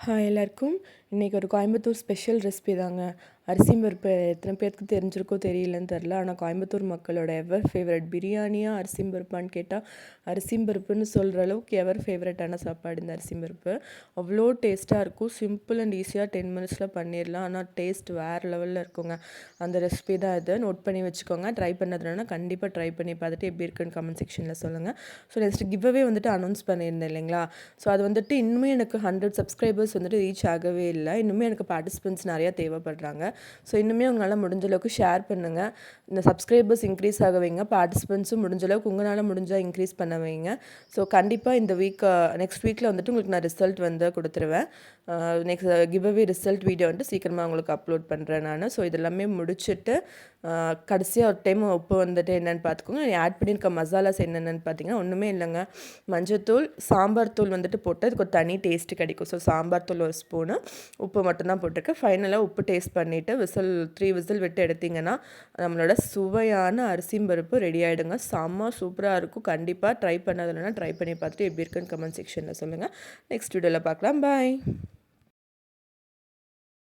Hi எல்லாருக்கும். இன்றைக்கி ஒரு கோயம்புத்தூர் ஸ்பெஷல் ரெசிபி தாங்க. அரிசி பருப்பு எத்தனை பேருக்கு தெரிஞ்சிருக்கோ தெரியலன்னு தெரில. ஆனால் கோயம்புத்தூர் மக்களோட எவர் ஃபேவரட் பிரியாணியாக அரிசி பருப்பான்னு கேட்டால் அரிசி பருப்புன்னு சொல்கிற அளவுக்கு எவர் ஃபேவரட்டான சாப்பாடு இந்த அரிசி பருப்பு. அவ்வளோ டேஸ்ட்டாக இருக்கும். சிம்பிள் அண்ட் ஈஸியாக 10 மினிட்ஸில் பண்ணிடலாம். ஆனால் டேஸ்ட் வேறு லெவலில் இருக்குங்க. அந்த ரெசிபி தான் இது. நோட் பண்ணி வச்சுக்கோங்க. ட்ரை பண்ணதுனா கண்டிப்பாக ட்ரை பண்ணி பார்த்துட்டு எப்படி இருக்குன்னு கமெண்ட் செக்ஷனில் சொல்லுங்கள். ஸோ நெக்ஸ்ட் கிவ்அவே வந்துட்டு அனௌன்ஸ் பண்ணியிருந்தேன் இல்லைங்களா. ஸோ அது வந்துட்டு இன்னுமே எனக்கு 100 சப்ஸ்கிரைபர்ஸ் வந்துட்டு ரீச் ஆகவே இல்லை. இன்னுமே எனக்கு பார்ட்டிசிபென்ட்ஸ் நிறையா தேவைப்படுறாங்க. ஸோ இன்னுமே உங்களால் முடிஞ்ச அளவுக்கு ஷேர் பண்ணுங்கள். இந்த சப்ஸ்கிரைபர்ஸ் இன்க்ரீஸ் ஆக வைங்க. பார்ட்டிசிபென்ட்ஸும் முடிஞ்ச அளவுக்கு உங்களால் முடிஞ்சால் இன்க்ரீஸ் பண்ண வைங்க. ஸோ கண்டிப்பாக இந்த நெக்ஸ்ட் வீக்கில் வந்துட்டு உங்களுக்கு நான் ரிசல்ட் வந்து கொடுத்துருவேன். நெக்ஸ்ட் கிவ்அவே ரிசல்ட் வீடியோ வந்துட்டு சீக்கிரமாக உங்களுக்கு அப்லோட் பண்ணுறேன் நான். ஸோ இதெல்லாமே முடிச்சுட்டு கடைசியாக ஒரு டைம் உப்பு வந்துட்டு என்னென்னு பார்த்துக்கோங்க. ஆட் பண்ணியிருக்க மசாலாஸ் என்னென்னு பார்த்தீங்கன்னா ஒன்றுமே இல்லைங்க. மஞ்சத்தூள், சாம்பார் தூள் வந்துட்டு போட்டு அதுக்கு ஒரு தனி டேஸ்ட்டு கிடைக்கும். ஸோ சாம்பார் தூள் ஒரு ஸ்பூனு, உப்பு மட்டும்தான் போட்டிருக்கேன். ஃபைனலாக உப்பு டேஸ்ட் பண்ணிவிட்டு 3 விசில் விட்டு எடுத்திங்கன்னா நம்மளோட சுவையான அரிசி பருப்பு ரெடி ஆகிடுங்க. செம்ம சூப்பராக இருக்கும். கண்டிப்பாக ட்ரை பண்ணதுலன்னா ட்ரை பண்ணி பார்த்துட்டு எப்படி இருக்குன்னு கமெண்ட் செக்ஷனில் சொல்லுங்கள். நெக்ஸ்ட் வீடியோவில் பார்க்கலாம். பாய்.